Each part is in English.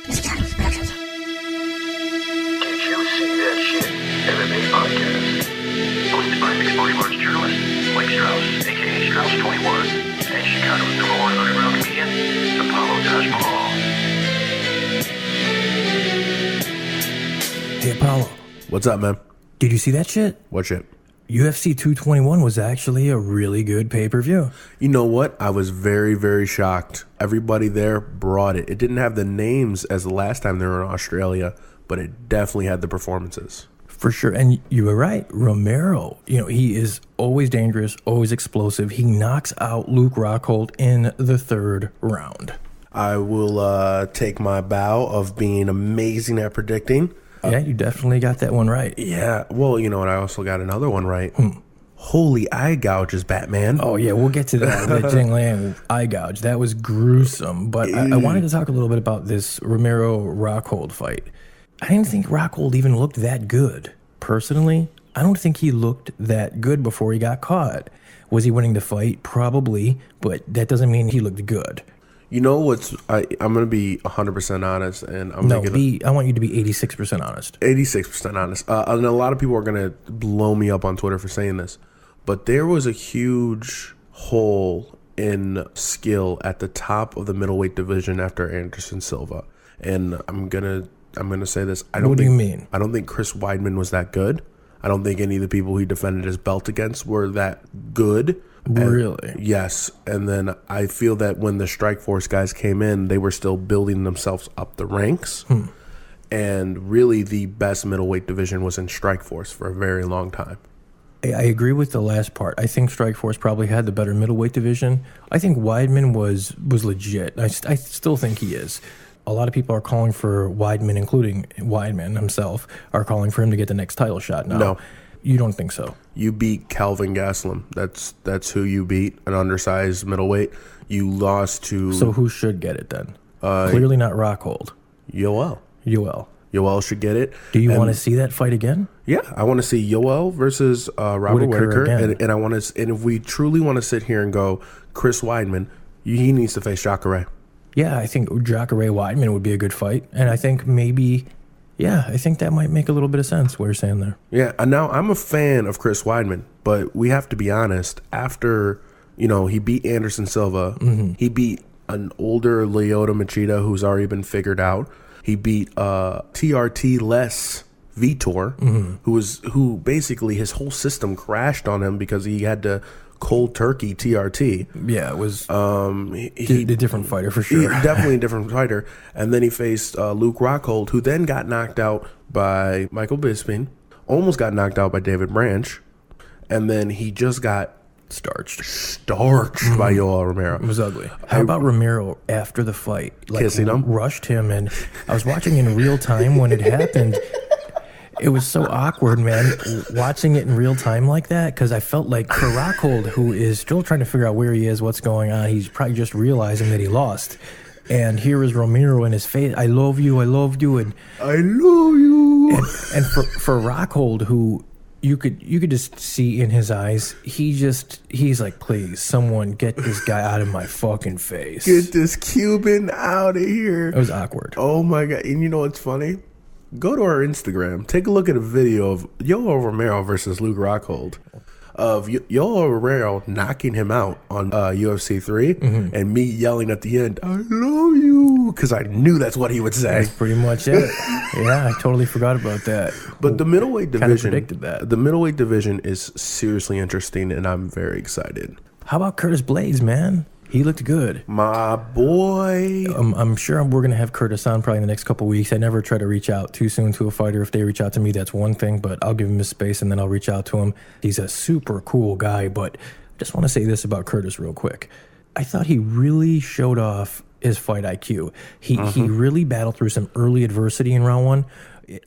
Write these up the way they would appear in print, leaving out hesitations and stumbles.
Did you see that shit? MMA podcast. Hosted by mixed martial arts journalist Mike Strauss, aka Strauss21, and Chicago's number one underground comedian, Apollo Taj Mahal. Hey, Apollo. What's up, man? Did you see that shit? What shit? UFC 221 was actually a really good pay-per-view. You know what? I was very, very shocked. Everybody there brought it. It didn't have the names as the last time they were in Australia, but it definitely had the performances. For sure. And you were right. Romero, he is always dangerous, always explosive. He knocks out Luke Rockhold in the third round. I will take my bow of being amazing at predicting. Yeah, you definitely got that one right. Yeah. Well, you know what? I also got another one right. Holy eye gouges, Batman. Oh, yeah, we'll get to that. The Jing Liang eye gouge. That was gruesome. But I wanted to talk a little bit about this Romero-Rockhold fight. I didn't think Rockhold even looked that good. Personally, I don't think he looked that good before he got caught. Was he winning the fight? Probably, but that doesn't mean he looked good. You know what's... I'm going to be 100% honest, and I want you to be 86% honest. 86% honest. And a lot of people are going to blow me up on Twitter for saying this, but there was a huge hole in skill at the top of the middleweight division after Anderson Silva. And I'm gonna say this. What do you mean? I don't think Chris Weidman was that good. I don't think any of the people he defended his belt against were that good. Really? Yes. And then I feel that when the Strikeforce guys came in, they were still building themselves up the ranks. And really the best middleweight division was in Strikeforce for a very long time. I agree with the last part. I think Strikeforce probably had the better middleweight division. I think Weidman was legit. I still think he is. A lot of people are calling for Weidman, including Weidman himself, are calling for him to get the next title shot now. No. You don't think so? You beat Calvin Gastelum. That's who you beat, an undersized middleweight. You lost to... So who should get it then? Clearly not Rockhold. Yoel should get it. Do you want to see that fight again? Yeah, I want to see Yoel versus Robert Whittaker. And I want to... And if we truly want to sit here and go, Chris Weidman, he needs to face Jacare. Yeah, I think Jacare Weidman would be a good fight. And I think maybe... Yeah, I think that might make a little bit of sense, what you're saying there. Yeah, and now I'm a fan of Chris Weidman, but we have to be honest. After, he beat Anderson Silva, he beat an older Lyoto Machida who's already been figured out. He beat TRT-less Vitor, who basically his whole system crashed on him because he had to cold turkey TRT. Yeah, it was a different fighter for sure. Definitely a different fighter. And then he faced Luke Rockhold, who then got knocked out by Michael Bisping, almost got knocked out by David Branch, and then he just got starched by Yoel Romero. It was ugly. How about Romero after the fight? Kissing him? Rushed him, and I was watching in real time when it happened. It was so awkward, man, watching it in real time like that, because I felt like for Rockhold, who is still trying to figure out where he is, what's going on, he's probably just realizing that he lost. And here is Romero in his face, I love you, and I love you. And for Rockhold, who you could just see in his eyes, he's like, please, someone get this guy out of my fucking face. Get this Cuban out of here. It was awkward. Oh my God. And you know what's funny? Go to our Instagram. Take a look at a video of Yoel Romero versus Luke Rockhold. Of Yoel Romero knocking him out on UFC 3 and me yelling at the end, I love you, because I knew that's what he would say. That's pretty much it. Yeah, I totally forgot about that. But the middleweight division, predicted that. The middleweight division is seriously interesting, and I'm very excited. How about Curtis Blades, man? He looked good. My boy. I'm sure we're going to have Curtis on probably in the next couple weeks. I never try to reach out too soon to a fighter. If they reach out to me, that's one thing, but I'll give him his space and then I'll reach out to him. He's a super cool guy, but I just want to say this about Curtis real quick. I thought he really showed off his fight IQ. He really battled through some early adversity in round one.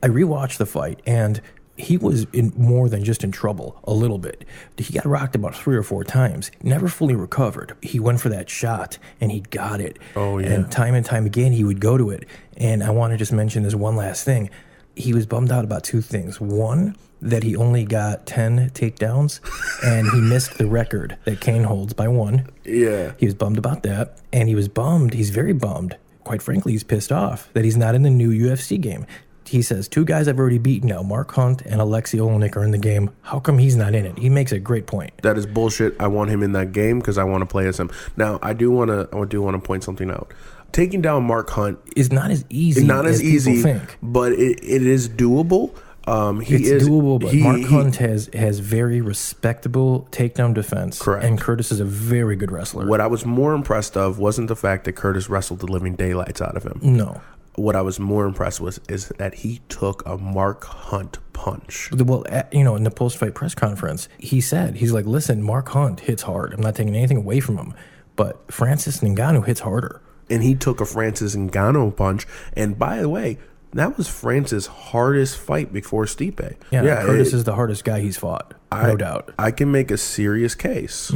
I rewatched the fight, and he was in more than just in trouble a little bit. He got rocked about 3 or 4 times, never fully recovered. He went for that shot and he got it. Oh, yeah. And time again, he would go to it. And I want to just mention this one last thing. He was bummed out about 2 things. One, that he only got 10 takedowns and he missed the record that Kane holds by 1. Yeah. He was bummed about that. And he was bummed. He's very bummed quite frankly, he's pissed off that he's not in the new UFC game. He says, 2 guys I've already beaten now, Mark Hunt and Alexei Olenek, are in the game. How come he's not in it? He makes a great point. That is bullshit. I want him in that game because I want to play as him. Now, I do want to point something out. Taking down Mark Hunt is not as easy as people think. But it is doable. It's doable, but Mark Hunt has very respectable takedown defense. Correct. And Curtis is a very good wrestler. What I was more impressed of wasn't the fact that Curtis wrestled the living daylights out of him. No. What I was more impressed with is that he took a Mark Hunt punch. Well, in the post-fight press conference, he's like, listen, Mark Hunt hits hard. I'm not taking anything away from him. But Francis Ngannou hits harder. And he took a Francis Ngannou punch. And by the way, that was Francis' hardest fight before Stipe. Yeah, Curtis is the hardest guy he's fought, no doubt. I can make a serious case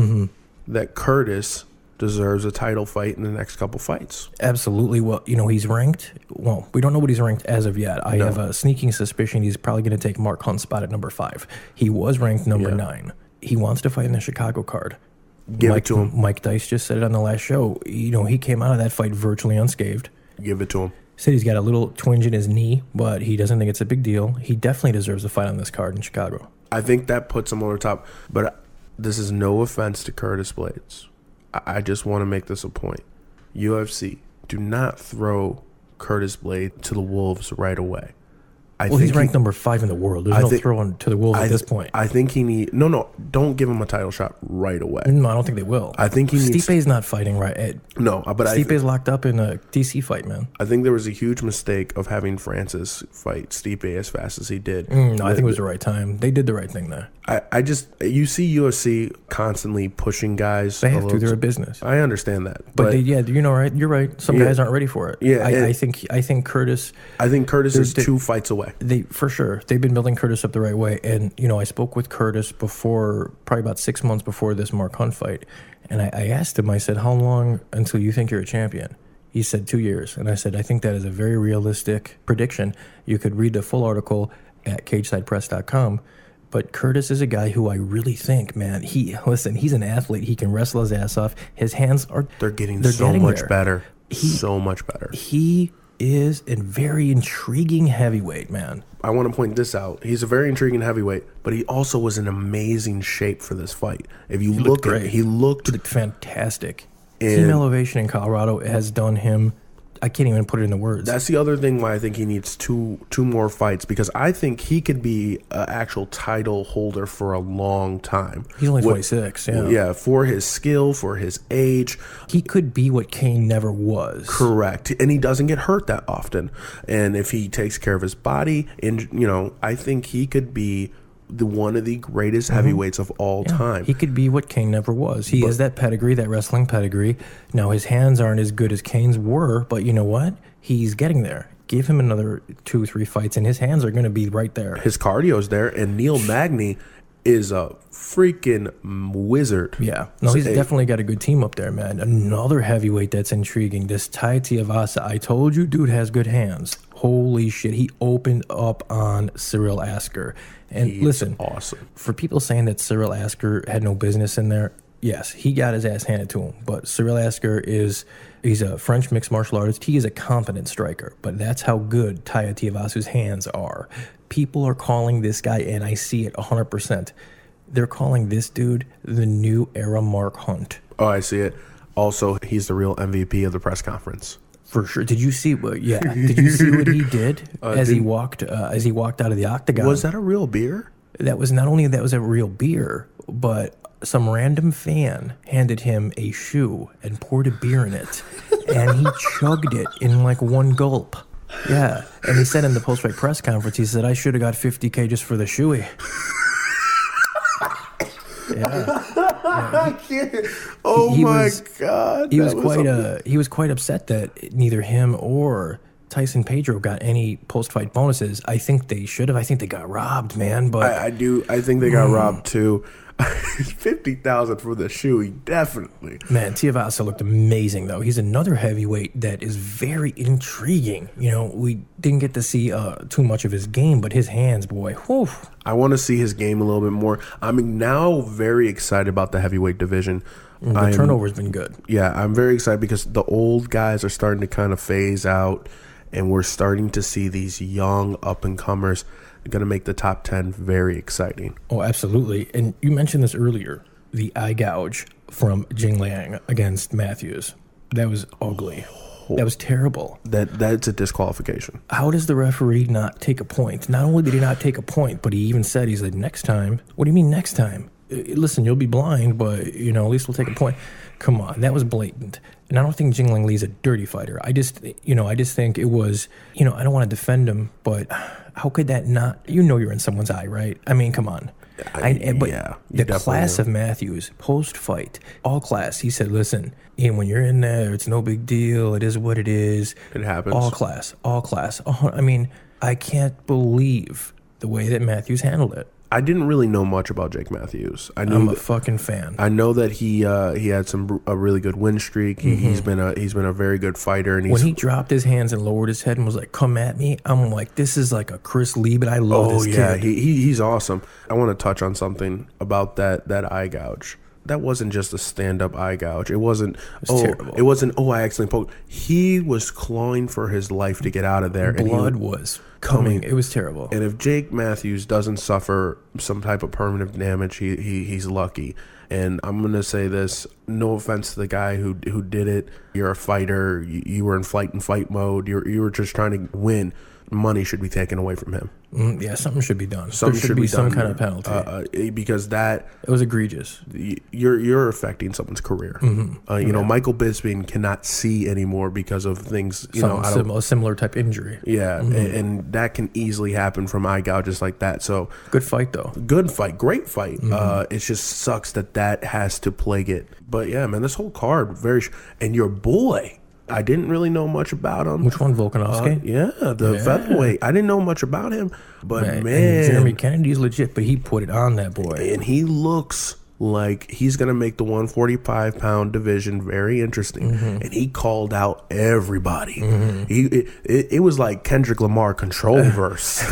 that Curtis deserves a title fight in the next couple fights. Absolutely. Well, he's ranked. Well, we don't know what he's ranked as of yet. I have a sneaking suspicion he's probably going to take Mark Hunt's spot at number 5. He was ranked number 9. He wants to fight in the Chicago card. Give it to him. Mike Dice just said it on the last show. He came out of that fight virtually unscathed. Give it to him. Said he's got a little twinge in his knee, but he doesn't think it's a big deal. He definitely deserves a fight on this card in Chicago. I think that puts him over top. But this is no offense to Curtis Blades. I just want to make this a point. UFC, do not throw Curtis Blades to the wolves right away. He's ranked number 5 in the world. There's no throwing to the wolves at this point. I think he need don't give him a title shot right away. No, I don't think they will. I think he needs. Stipe's not fighting right. No, but Stipe's locked up in a DC fight, man. I think there was a huge mistake of having Francis fight Stipe as fast as he did. No, I think it was the right time. They did the right thing there. You see UFC constantly pushing guys. They have to. They're a business. I understand that, but right. You're right. Some guys aren't ready for it. Yeah, I think Curtis. I think Curtis is 2 fights away. For sure, they've been building Curtis up the right way. And I spoke with Curtis before, probably about 6 months before this Mark Hunt fight, and I asked him. I said, "How long until you think you're a champion?" He said 2 years, and I said, "I think that is a very realistic prediction." You could read the full article at CagesidePress.com. But Curtis is a guy who I really think, man, he's an athlete. He can wrestle his ass off. His hands they're getting much better. So much better. He is a very intriguing heavyweight, man. I want to point this out. He's a very intriguing heavyweight, but he also was in amazing shape for this fight. If you look at it, he looked fantastic. Team Elevation in Colorado has done him. I can't even put it into words. That's the other thing why I think he needs two more fights, because I think he could be an actual title holder for a long time. He's only 26, yeah. Yeah, for his skill, for his age. He could be what Kane never was. Correct. And he doesn't get hurt that often. And if he takes care of his body, and I think he could be one of the greatest heavyweights of all time. He could be what Kane never was. He has that pedigree, that wrestling pedigree. Now, his hands aren't as good as Kane's were, but you know what? He's getting there. Give him another 2-3 fights, and his hands are going to be right there. His cardio's there, and Neil Magny is a freaking wizard. Yeah. No, he's definitely got a good team up there, man. Another heavyweight that's intriguing, this Tai Tuivasa. I told you, dude has good hands. Holy shit. He opened up on Cyril Asker. And listen, awesome. For people saying that Cyril Asker had no business in there, yes, he got his ass handed to him. But Cyril Asker he's a French mixed martial artist. He is a competent striker. But that's how good Tai Tuivasa's hands are. People are calling this guy, and I see it 100%. They're calling this dude the new era Mark Hunt. Oh, I see it. Also, he's the real MVP of the press conference. For sure. Did you see? Yeah. Did you see what he did as he walked out of the octagon? Was that a real beer? That was not only that was a real beer, but some random fan handed him a shoe and poured a beer in it, and he chugged it in like one gulp. Yeah, and he said in the post-fight press conference, he said, "I should have got $50K just for the shoey." Yeah. I can't. Oh my God! He was quite upset that neither him or Tyson Pedro got any post-fight bonuses. I think they should have. I think they got robbed, man. But I think they got robbed too. 50,000 for the shoe, definitely. Man, Tuivasa looked amazing, though. He's another heavyweight that is very intriguing. We didn't get to see too much of his game, but his hands, boy, whew. I want to see his game a little bit more. I'm now very excited about the heavyweight division. The turnover's been good. Yeah, I'm very excited because the old guys are starting to kind of phase out, and we're starting to see these young up-and-comers going to make the top 10 very exciting. Oh, absolutely. And you mentioned this earlier, the eye gouge from Jing Liang against Matthews. That was ugly. That was terrible. That's a disqualification. How does the referee not take a point? Not only did he not take a point, but he even said, he's like, next time. What do you mean next time? Listen, you'll be blind, but, at least we'll take a point. Come on, that was blatant. And I don't think Jing Liang Li's a dirty fighter. I just think it was, I don't want to defend him, but how could that not, you're in someone's eye, right? I mean, come on. The class of Matthews, post-fight, all class, he said, listen, Ian, when you're in there, it's no big deal. It is what it is. It happens. All class. Oh, I mean, I can't believe the way that Matthews handled it. I didn't really know much about Jake Matthews. I'm a fucking fan. I know that he had a really good win streak. He's been a very good fighter. And when he dropped his hands and lowered his head and was like, "Come at me," I'm like, "This is like a Chris Lee," but I love this kid. Oh yeah, he's awesome. I want to touch on something about that eye gouge. That wasn't just a stand-up eye gouge. It wasn't. Terrible. It wasn't. Oh, I accidentally poked. He was clawing for his life to get out of there. Blood was coming. It was terrible. And if Jake Matthews doesn't suffer some type of permanent damage, he's lucky. And I'm gonna say this: no offense to the guy who did it. You're a fighter. You were in fight mode. You were just trying to win. Money should be taken away from him. Yeah, something should be done. Something there should be some done, kind of penalty because it was egregious. You're affecting someone's career. Michael Bisping cannot see anymore because of things. A similar type injury. Yeah, and that can easily happen from eye gouges like that. So good fight though. Good fight, great fight. It just sucks that has to plague it. But yeah, man, this whole card and your boy. I didn't really know much about him. Which one, Volkanovski? The featherweight. I didn't know much about him, but man, Jeremy Kennedy's legit, but he put it on that boy. And he looks like he's going to make the 145-pound division very interesting. And he called out everybody. It was like Kendrick Lamar Controlverse.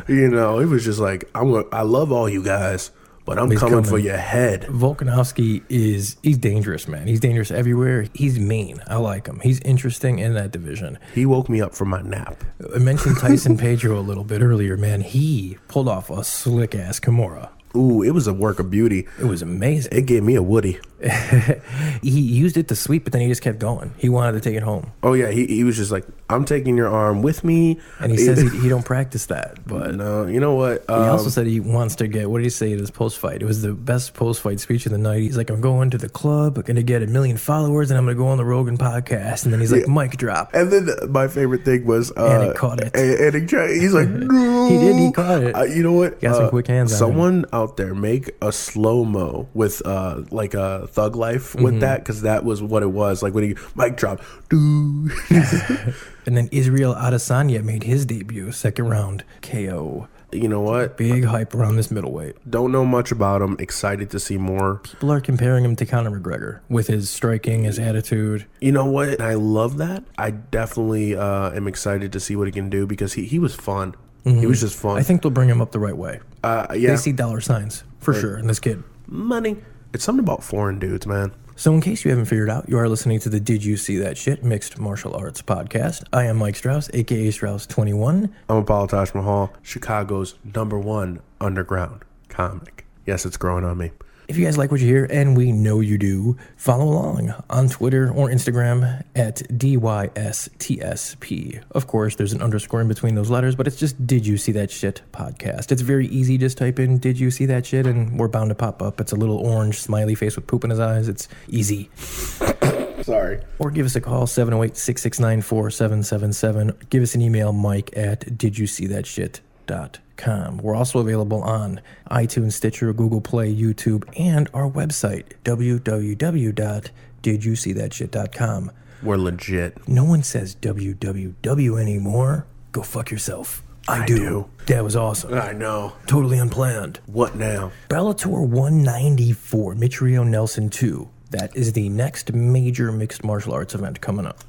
It was just like, I love all you guys, but I'm coming for your head. Volkanovski he's dangerous, man. He's dangerous everywhere. He's mean. I like him. He's interesting in that division. He woke me up from my nap. I mentioned Tyson Pedro a little bit earlier, man. He pulled off a slick-ass Kimura. Ooh, it was a work of beauty. It was amazing. It gave me a Woody. He used it to sweep, but then he just kept going. He wanted to take it home. Oh, yeah. He was just like, I'm taking your arm with me. And he says he don't practice that. But no, you know what? He also said he wants to get, what did he say in his post-fight? It was the best post-fight speech of the night. He's like, I'm going to the club. I'm going to get 1 million followers, and I'm going to go on the Rogan podcast. And then he's like, mic drop. And then my favorite thing was... and he caught it. And he's like, no. He did. He caught it. You know what? He got some quick hands on him. Someone out there make a slow-mo with like a Thug Life with that, because that was what it was. Like when he mic drop. And then Israel Adesanya made his debut, second round KO. You know what? Big hype around this middleweight. Don't know much about him. Excited to see more. People are comparing him to Conor McGregor with his striking, his attitude. You know what? I love that. I definitely am excited to see what he can do, because he was fun. He was just fun. I think they'll bring him up the right way. Yeah. They see dollar signs, for sure, in this kid. Money. It's something about foreign dudes, man. So in case you haven't figured out, you are listening to the Did You See That Shit Mixed Martial Arts podcast. I am Mike Strauss, a.k.a. Strauss21. I'm Apollo Taj Mahal, Chicago's #1 underground comic. Yes, it's growing on me. If you guys like what you hear, and we know you do, follow along on Twitter or Instagram at DYSTSP. Of course, there's an underscore in between those letters, but it's just Did You See That Shit podcast. It's very easy. Just type in Did You See That Shit, and we're bound to pop up. It's a little orange smiley face with poop in his eyes. It's easy. Sorry. Or give us a call, 708-669-4777. Give us an email, Mike at didyousee.shit.com. We're also available on iTunes, Stitcher, Google Play, YouTube, and our website, www.didyousee.shit.com. We're legit. No one says www anymore. Go fuck yourself. I do. That was awesome. I know. Totally unplanned. What now? Bellator 194, Mitrione Nelson 2. That is the next major mixed martial arts event coming up.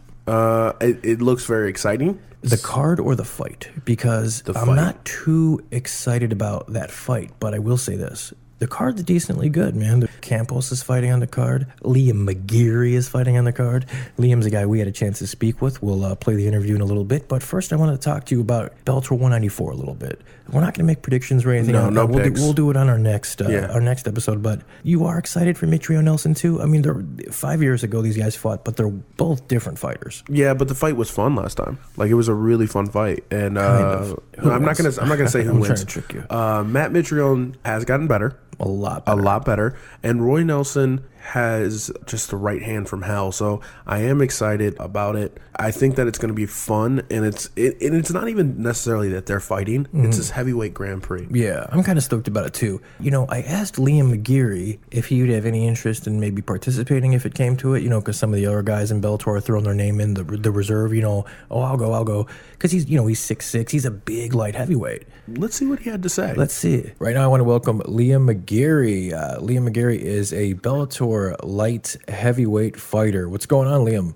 It looks very exciting. The card or the fight? Because I'm not too excited about that fight, but I will say this. The card's decently good, man. Campos is fighting on the card. Liam McGeary is fighting on the card. Liam's a guy we had a chance to speak with. We'll play the interview in a little bit. But first, I want to talk to you about Bellator 194 a little bit. We're not going to make predictions or anything. No picks. We'll do it on our next episode. But you are excited for Mitrio Nelson, too? I mean, 5 years ago, these guys fought, but they're both different fighters. Yeah, but the fight was fun last time. Like, it was a really fun fight. And I'm not gonna say who wins. I'm trying to trick you. Matt Mitrione has gotten better. A lot better. And Roy Nelson has just the right hand from hell. So I am excited about it. I think that it's going to be fun. And it's not even necessarily that they're fighting. Mm-hmm. It's this heavyweight Grand Prix. Yeah, I'm kind of stoked about it too. You know, I asked Liam McGeary if he would have any interest in maybe participating if it came to it, you know, because some of the other guys in Bellator are throwing their name in the reserve, you know, I'll go. Because he's 6'6". He's a big light heavyweight. Let's see what he had to say. Let's see. Right now I want to welcome Liam McGeary. Liam McGeary is a Bellator light heavyweight fighter. What's going on, Liam?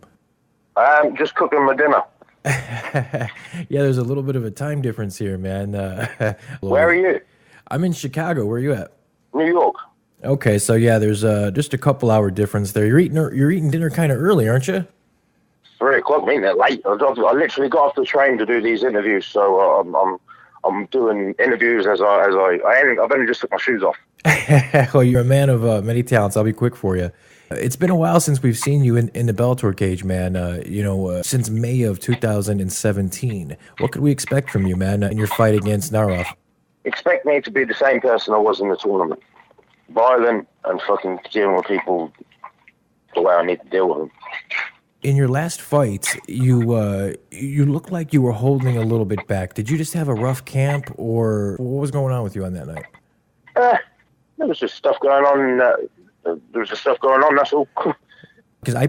I'm just cooking my dinner. Yeah, there's a little bit of a time difference here, man. Where are you? I'm in Chicago. Where are you at? New York. Okay, so yeah, there's just a couple hour difference there. You're eating dinner kind of early, aren't you? 3 o'clock. I'm eating it late. I literally got off the train to do these interviews, so I'm doing interviews as I've only just took my shoes off. Well, you're a man of many talents. I'll be quick for you. It's been a while since we've seen you in the Bellator cage, man. Since May of 2017. What could we expect from you, man, in your fight against Narov? Expect me to be the same person I was in the tournament. Violent and fucking dealing with people the way I need to deal with them. In your last fight, you looked like you were holding a little bit back. Did you just have a rough camp, or what was going on with you on that night? There was just stuff going on. That's all. Because I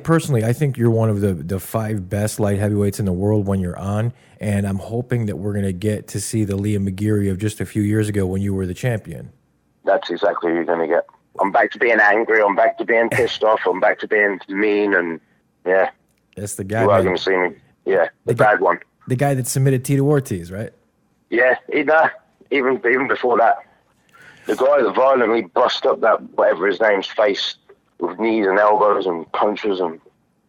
think you're one of the 5 best light heavyweights in the world when you're on, and I'm hoping that we're going to get to see the Liam McGeary of just a few years ago when you were the champion. That's exactly what you're going to get. I'm back to being angry. I'm back to being pissed off. I'm back to being mean, and yeah. That's the guy. You are going to see me. Yeah, the bad one. The guy that submitted Tito Ortiz, right? Yeah, even before that. The guy that violently bust up that, whatever his name's, face with knees and elbows and punches. And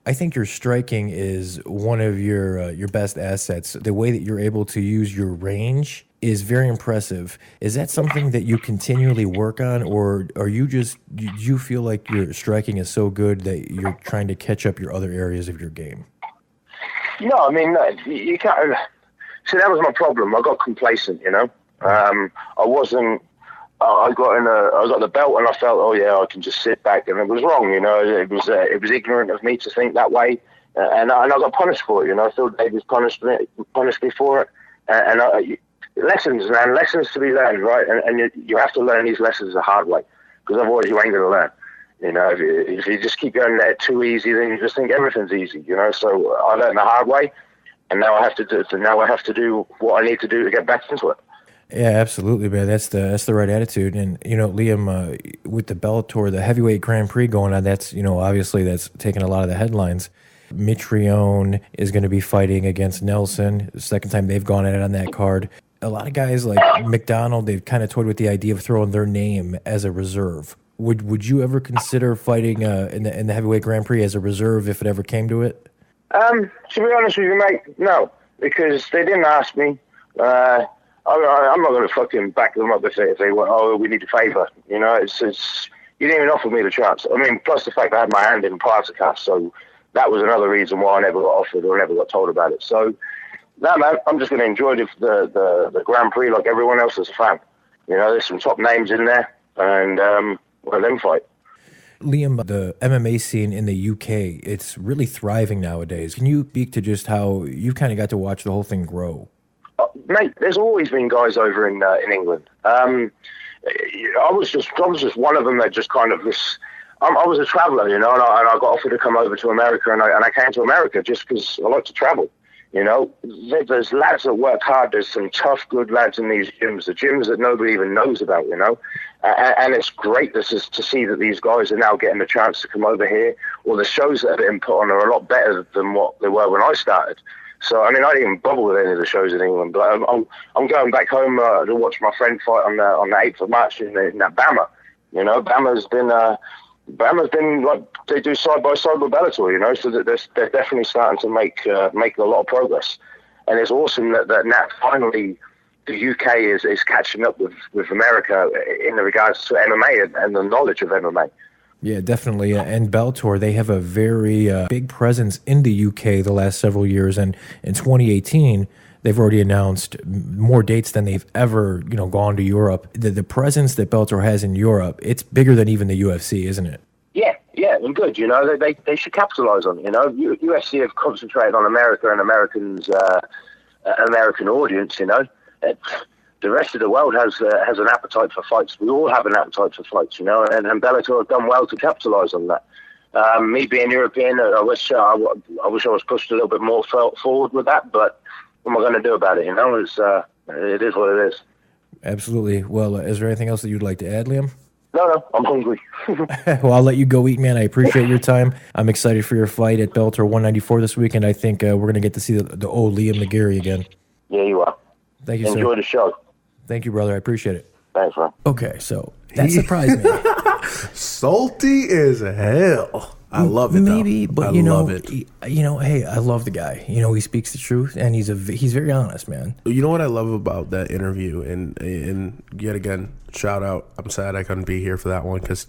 I think your striking is one of your best assets. The way that you're able to use your range is very impressive. Is that something that you continually work on, or do you feel like your striking is so good that you're trying to catch up your other areas of your game? No, I mean, you can't. See, that was my problem. I got complacent, you know. I got the belt and I felt, oh yeah, I can just sit back, and it was wrong, you know. It was ignorant of me to think that way, and I got punished for it, you know. Phil Davis punished me for it, lessons to be learned, right? And you have to learn these lessons the hard way, because otherwise you ain't gonna learn. You know, if you just keep going there too easy, then you just think everything's easy, you know. So I learned the hard way, and now I have to do what I need to do to get back into it. Yeah, absolutely, man. That's the right attitude. And, you know, Liam, with the Bellator, the heavyweight Grand Prix going on, that's, you know, obviously that's taking a lot of the headlines. Mitrione is going to be fighting against Nelson. The second time they've gone at it on that card. A lot of guys like McDonald, they've kind of toyed with the idea of throwing their name as a reserve. Would you ever consider fighting in the heavyweight Grand Prix as a reserve if it ever came to it? To be honest with you, mate, no, because they didn't ask me. I'm not going to fucking back them up if they want, oh, we need a favour. You know, it's you didn't even offer me the chance. I mean, plus the fact I had my hand in Partakas, so that was another reason why I never got offered or never got told about it. So, no, man, I'm just going to enjoy the Grand Prix like everyone else as a fan. You know, there's some top names in there, and let them fight. Liam, the MMA scene in the UK, it's really thriving nowadays. Can you speak to just how you kind of got to watch the whole thing grow? Mate, there's always been guys over in England. I was just one of them that just kind of this. I was a traveller, you know, and I got offered to come over to America, and I came to America just because I like to travel. You know, there's lads that work hard. There's some tough, good lads in these gyms, the gyms that nobody even knows about, you know. And it's great to see that these guys are now getting the chance to come over here, or the shows that have been put on are a lot better than what they were when I started. So, I mean, I didn't even bother with any of the shows in England, but I'm going back home to watch my friend fight on the 8th of March in Bama. You know, Bama's been like they do side by side with Bellator. You know, so that they're definitely starting to make a lot of progress, and it's awesome that now finally the UK is catching up with America in regards to MMA and the knowledge of MMA. Yeah, definitely. And Bellator, they have a very big presence in the UK the last several years. And in 2018, they've already announced more dates than they've ever, gone to Europe. The presence that Bellator has in Europe, it's bigger than even the UFC, isn't it? Yeah, and good. You know, they should capitalize on it. You know, UFC have concentrated on America and American audience. You know, the rest of the world has an appetite for fights. We all have an appetite for fights. You know, and Bellator have done well to capitalize on that. Me being European, I wish I was pushed a little bit more forward with that. But what am I going to do about it? You know, it is what it is. Absolutely. Well, is there anything else that you'd like to add, Liam? No, I'm hungry. Well, I'll let you go eat, man. I appreciate your time. I'm excited for your fight at Bellator 194 this week, and I think we're going to get to see the old Liam McGeary again. Yeah, you are. Thank you, Enjoy sir. the show. Thank you, brother. I appreciate it. Thanks, man. Okay, so that surprised me. Salty as hell. I love it. Maybe, though. but I love it. Hey, I love the guy. He speaks the truth, and he's very honest, man. You know what I love about that interview, and yet again, shout out. I'm sad I couldn't be here for that one because,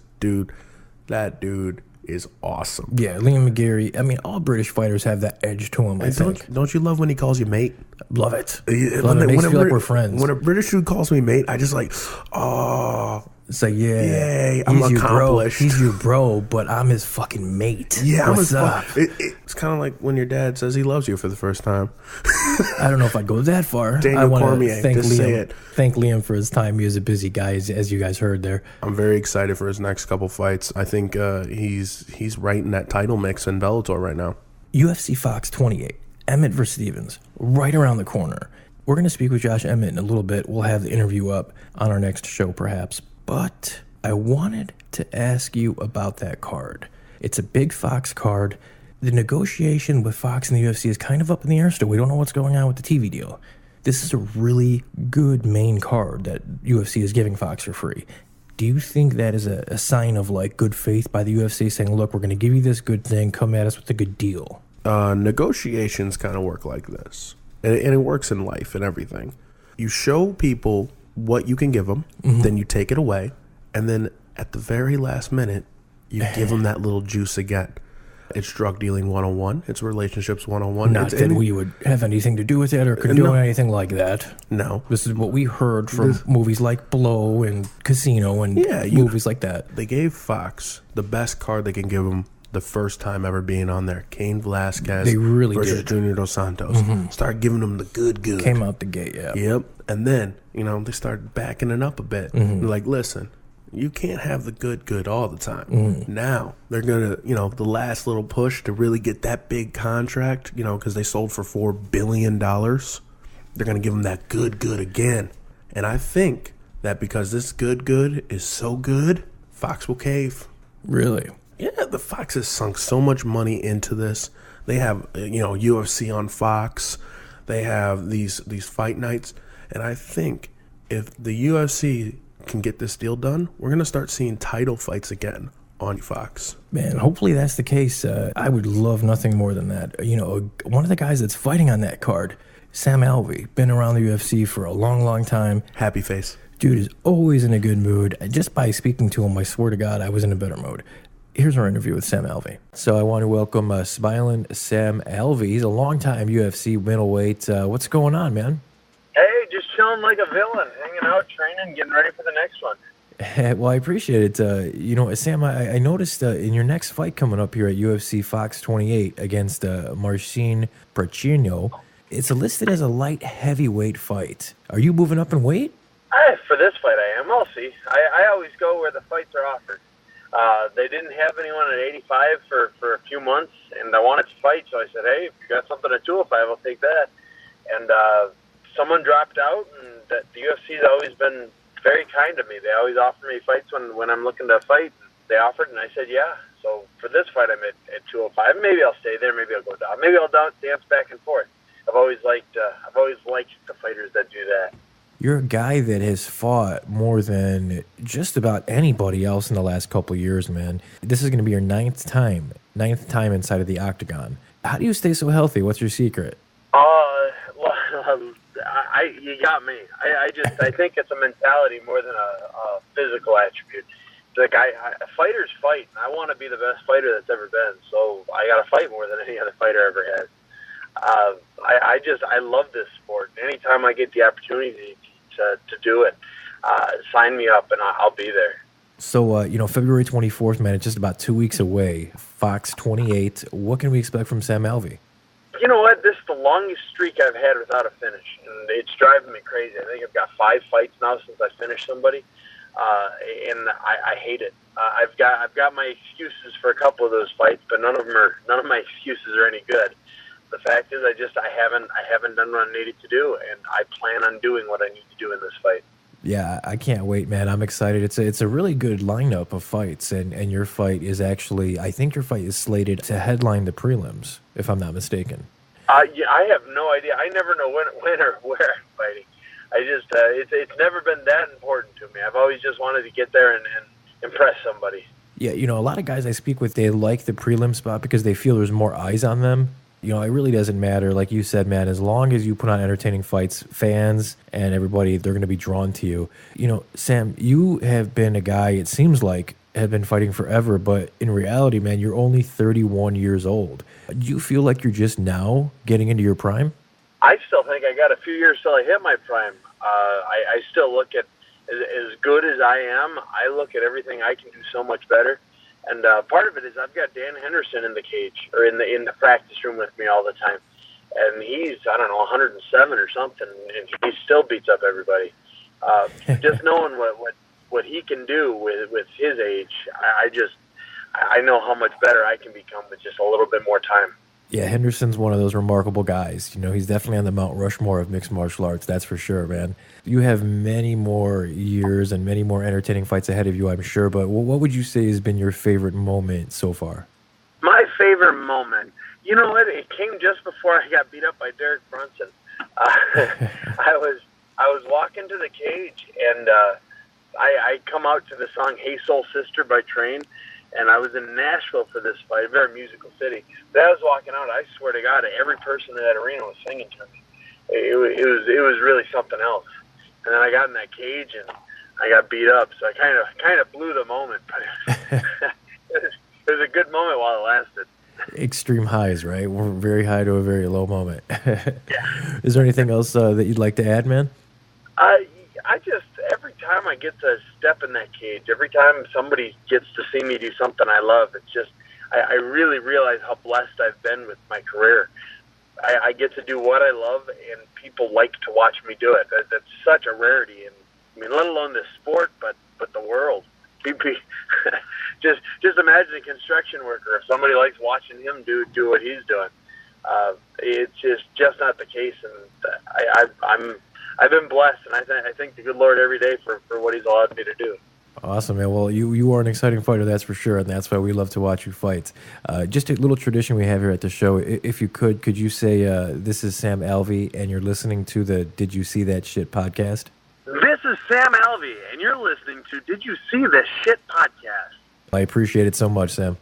that dude is awesome. Yeah, Liam McGeary. I mean, all British fighters have that edge to them. I think. Don't you love when he calls you mate? Love it. Love it. Makes me feel like we're friends. When a British dude calls me mate, I just like, oh. It's like, yay, I'm he's accomplished. He's your bro, but I'm his fucking mate. Yeah, What's up? It's kind of like when your dad says he loves you for the first time. I don't know if I go that far. Daniel I want Cormier, to thank just Liam. say it. Thank Liam for his time. He was a busy guy, as you guys heard there. I'm very excited for his next couple fights. I think he's right in that title mix in Bellator right now. UFC Fox 28, Emmett versus Stevens, right around the corner. We're going to speak with Josh Emmett in a little bit. We'll have the interview up on our next show, perhaps. But I wanted to ask you about that card. It's a big Fox card. The negotiation with Fox and the UFC is kind of up in the air still. We don't know what's going on with the TV deal. This is a really good main card that UFC is giving Fox for free. Do you think that is a sign of like good faith by the UFC saying, look, we're going to give you this good thing, come at us with a good deal? Negotiations kind of work like this. And it works in life and everything. You show people what you can give them, then you take it away. And then at the very last minute, you give them that little juice again. It's drug dealing 101. It's relationships 101. Not that we would have anything to do with it or condone anything like that. No. This is what we heard from movies like Blow and Casino and movies like that. They gave Fox the best card they can give them the first time ever being on there. Cain Velasquez they really versus did. Junior Dos Santos. Start giving them the good. Came out the gate, yeah. Yep. And then, they started backing it up a bit. They're like, listen, you can't have the good all the time. Now, they're going to, the last little push to really get that big contract, because they sold for $4 billion. They're going to give them that good again. And I think that because this good is so good, Fox will cave. Really? Yeah, the Fox has sunk so much money into this. They have, UFC on Fox. They have these fight nights. And I think if the UFC can get this deal done, we're going to start seeing title fights again on Fox. Man, hopefully that's the case. I would love nothing more than that. One of the guys that's fighting on that card, Sam Alvey, been around the UFC for a long time. Happy face. Dude is always in a good mood. Just by speaking to him, I swear to God, I was in a better mood. Here's our interview with Sam Alvey. So I want to welcome Smiling Sam Alvey. He's a longtime UFC middleweight. What's going on, man? Hey, just chilling like a villain, hanging out, training, getting ready for the next one. Well, I appreciate it. Sam, I noticed in your next fight coming up here at UFC Fox 28 against Marcin Pracino, it's listed as a light heavyweight fight. Are you moving up in weight? For this fight, I am. I'll see. I always go where the fights are offered. They didn't have anyone at 85 for a few months, and I wanted to fight, so I said, hey, if you got something at 205, I'll take that. And someone dropped out, and the UFC's always been very kind to me. They always offer me fights when I'm looking to fight. They offered, and I said, yeah. So for this fight, I'm at 205. Maybe I'll stay there. Maybe I'll go down. Maybe I'll dance back and forth. I've always liked the fighters that do that. you're a guy that has fought more than just about anybody else in the last couple of years, man. This is going to be your ninth time inside of the octagon. How do you stay so healthy? What's your secret? You got me. I think it's a mentality more than a physical attribute. Like fighters fight, and I want to be the best fighter that's ever been. So I got to fight more than any other fighter ever has. I love this sport. Anytime I get the opportunity to do it, sign me up, and I'll be there. So, February 24th, man, it's just about 2 weeks away. Fox 28. What can we expect from Sam Alvey? You know what? This is the longest streak I've had without a finish, and it's driving me crazy. I think I've got 5 fights now since I finished somebody, and I hate it. I've got my excuses for a couple of those fights, but none of my excuses are any good. The fact is, I haven't done what I needed to do, and I plan on doing what I need to do in this fight. Yeah, I can't wait, man. I'm excited. It's a really good lineup of fights, and your fight is actually, I think your fight is slated to headline the prelims, if I'm not mistaken. Yeah, I have no idea. I never know when or where I'm fighting. It's never been that important to me. I've always just wanted to get there and impress somebody. Yeah, a lot of guys I speak with, they like the prelim spot because they feel there's more eyes on them. It really doesn't matter. Like you said, man, as long as you put on entertaining fights, fans and everybody, they're going to be drawn to you. Sam, you have been a guy, it seems like, have been fighting forever, but in reality, man, you're only 31 years old. Do you feel like you're just now getting into your prime? I still think I got a few years till I hit my prime. I still look at, as good as I am, I look at everything I can do so much better. And part of it is I've got Dan Henderson in the cage, or in the practice room with me all the time. And he's, 107 or something, and he still beats up everybody. Just knowing what he can do with his age, I know how much better I can become with just a little bit more time. Yeah, Henderson's one of those remarkable guys. He's definitely on the Mount Rushmore of mixed martial arts, that's for sure, man. You have many more years and many more entertaining fights ahead of you, I'm sure, but what would you say has been your favorite moment so far? My favorite moment? You know what? It came just before I got beat up by Derek Brunson. I was walking to the cage, and I come out to the song Hey Soul Sister by Train, and I was in Nashville for this fight, a very musical city. But I was walking out, I swear to God, every person in that arena was singing to me. It was really something else. And then I got in that cage and I got beat up, so I kind of blew the moment. But it was a good moment while it lasted. Extreme highs, right? We're very high to a very low moment. Yeah. Is there anything else that you'd like to add, man? Every time I get to step in that cage, every time somebody gets to see me do something I love, it's just, I really realize how blessed I've been with my career. I get to do what I love, and people like to watch me do it. That's such a rarity, and let alone this sport, but the world. Just imagine a construction worker. If somebody likes watching him do what he's doing, it's just not the case. And I've been blessed, and I thank the good Lord every day for what He's allowed me to do. Awesome, man. Well, you are an exciting fighter, that's for sure, and that's why we love to watch you fight. Just a little tradition we have here at the show. If you could you say, this is Sam Alvey, and you're listening to the Did You See That Shit podcast? This is Sam Alvey, and you're listening to Did You See This Shit podcast? I appreciate it so much, Sam.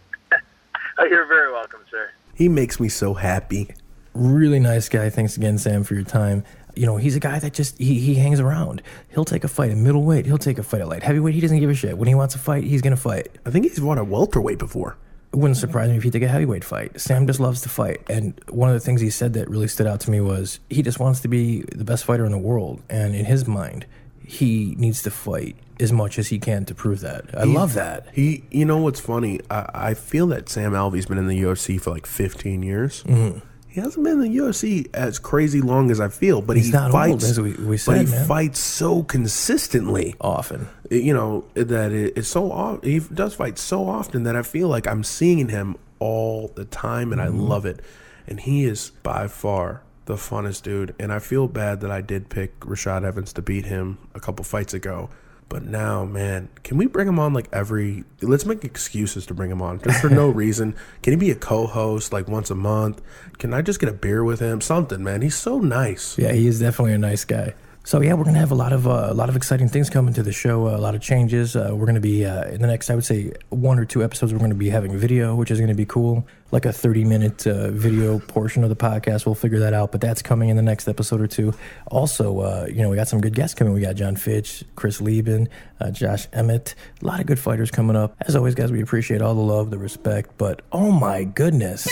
You're very welcome, sir. He makes me so happy. Really nice guy. Thanks again, Sam, for your time. He's a guy that just, he hangs around. He'll take a fight at middleweight. He'll take a fight at light heavyweight. He doesn't give a shit. When he wants to fight, he's going to fight. I think he's won a welterweight before. It wouldn't surprise me if he took a heavyweight fight. Sam just loves to fight. And one of the things he said that really stood out to me was he just wants to be the best fighter in the world. And in his mind, he needs to fight as much as he can to prove that. I love that. You know what's funny? I feel that Sam Alvey's been in the UFC for like 15 years. Mm-hmm. He hasn't been in the UFC as crazy long as I feel, but he's not fights, old, as we said, but he fights so consistently. Often. That it's so he does fight so often that I feel like I'm seeing him all the time, and I love it. And he is by far the funnest dude, and I feel bad that I did pick Rashad Evans to beat him a couple fights ago. But now, man, can we bring him on let's make excuses to bring him on just for no reason. Can he be a co-host like once a month? Can I just get a beer with him? Something, man. He's so nice. Yeah, he is definitely a nice guy. So yeah, we're gonna have a lot of exciting things coming to the show. A lot of changes. We're gonna be in the next, I would say, 1 or 2 episodes. We're gonna be having video, which is gonna be cool, like a 30-minute video portion of the podcast. We'll figure that out, but that's coming in the next episode or 2. Also, we got some good guests coming. We got John Fitch, Chris Lieben, Josh Emmett. A lot of good fighters coming up. As always, guys, we appreciate all the love, the respect. But oh my goodness.